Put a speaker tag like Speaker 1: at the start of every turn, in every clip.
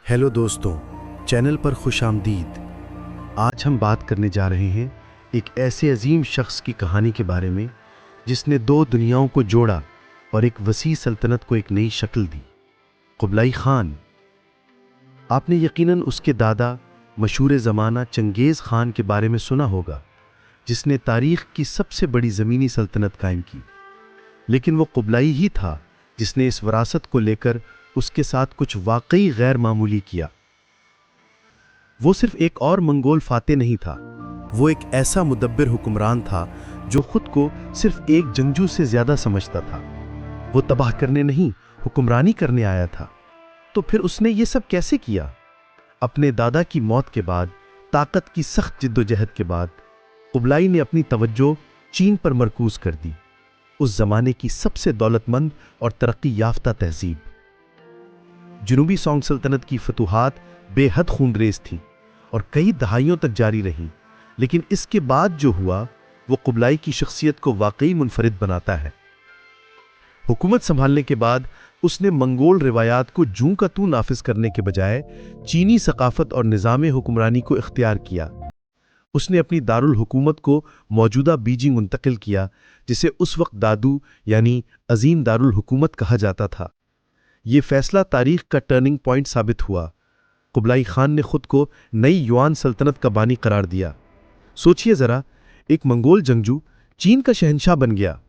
Speaker 1: Hello दोस्तों, channel पर खुश आमदीद। आज हम बात करने जा रहे हैं एक ऐसे अजीम शख्स की कहानी के बारे में जिसने दो दुनियाओं को जोड़ा और एक वसी सल्तनत को एक नई शक्ल दी। Kublai Khan. आपने यकीनन उसके दादा मशहूर ज़माना चंगेज़ खान के बारे में सुना होगा, जिसने तारीख़ की सबसे बड़ी ज़मीनी सल्तनत कायम की। लेकिन वो कुबलाई ही था जिसने इस विरासत को लेकर उसके साथ कुछ वाकई गैर मामूली किया। वो सिर्फ एक और मंगोल फाते नहीं था, वो एक ऐसा मुदब्बिर हुक्मरान था जो खुद को सिर्फ एक जंगजू से ज्यादा समझता था। वो तबाह करने नहीं, हुक्मरानी करने आया था। तो फिर उसने ये सब कैसे किया? अपने दादा की मौत के बाद, ताकत की सख्त जिद्दोजहद के बाद, कुबलाई ने अपनी तवज्जो चीन पर मरकूज कर दी, उस जमाने की सबसे दौलतमंद और तरक्की याफ्ता तहजीब। जनूबी सोंग सल्तनत की फतूहात बेहद खूनरेज थीं और कई दहाइयों तक जारी रहीं, लेकिन इसके बाद जो हुआ वो कुबलाई की शख्सियत को वाकई मुनफरिद बनाता है। हुकूमत संभालने के बाद उसने मंगोल रिवायात को जूं का तूं नाफिज करने के बजाय चीनी सकाफत और निज़ाम हुक्मरानी को इख्तियार किया। उसने अपनी दारुल हुकूमत को मौजूदा बीजिंग मुंतकिल किया, जिसे उस वक्त दादू यानी अजीम दारुल हुकूमत कहा जाता था। ये फैसला तारीख का टर्निंग पॉइंट साबित हुआ। कुबलाई खान ने खुद को नई युआन सल्तनत का बानी करार दिया। सोचिए जरा, एक मंगोल जंगजू चीन का शहंशाह बन गया।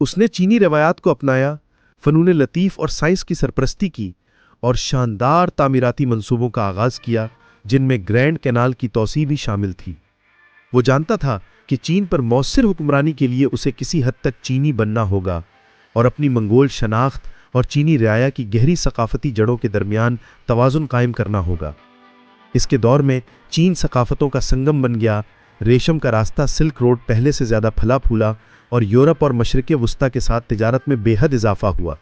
Speaker 1: उसने चीनी रवायात को अपनाया, फनून लतीफ़ और साइंस की सरपरस्ती की और शानदार तामीराती मंसूबों का आगाज़ किया, जिनमें ग्रैंड कैनाल की तौसीह भी शामिल थी। वो जानता था कि चीन पर मौसर हुक्मरानी के लिए उसे किसी हद तक चीनी बनना होगा और अपनी मंगोल शनाख्त और चीनी रियाया की गहरी सकाफती जड़ों के दरमियान तवाज़ुन कायम करना होगा। इसके दौर में चीन सकाफतों का संगम बन गया। रेशम का रास्ता सिल्क रोड पहले से ज़्यादा फला फूला और यूरोप और मशरिक़ वस्ता के साथ तिजारत में बेहद इजाफा हुआ।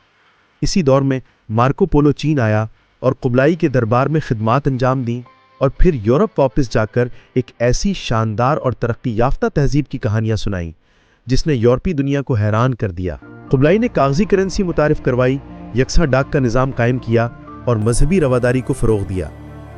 Speaker 1: इसी दौर में मार्को पोलो चीन आया और कुबलाई के दरबार में खिदमात अंजाम दी और फिर यूरोप वापस जाकर एक ऐसी शानदार और तरक्की याफ्ता तहजीब की कहानियाँ सुनाई जिसने यूरोपी दुनिया को हैरान कर दिया। कुबलाई ने कागजी करेंसी मुतारिफ करवाई, यकसा डाक का निज़ाम कायम किया और मजहबी रवादारी को फ़रोग़ दिया।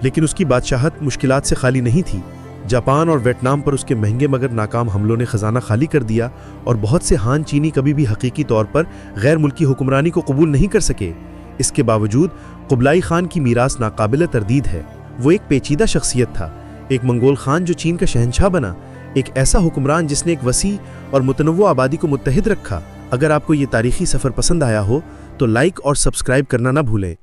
Speaker 1: लेकिन उसकी बादशाहत मुश्किलात से खाली नहीं थी। जापान और वियतनाम पर उसके महंगे मगर नाकाम हमलों ने ख़जाना खाली कर दिया और बहुत से हान चीनी कभी भी हकीकी तौर पर गैर मुल्की हुक्मरानी को कबूल नहीं कर सके। इसके बावजूद कुबलाई खान की मीरास नाकाबिल तरदीद है। वो एक पेचीदा शख्सियत था, एक मंगोल खान जो चीन का शहंशाह बना, एक ऐसा हुक्मरान जिसने एक वसी और मुतनव्वो आबादी को मुत्तहिद रखा। अगर आपको ये तारीख़ी सफ़र पसंद आया हो तो लाइक और सब्सक्राइब करना ना भूलें।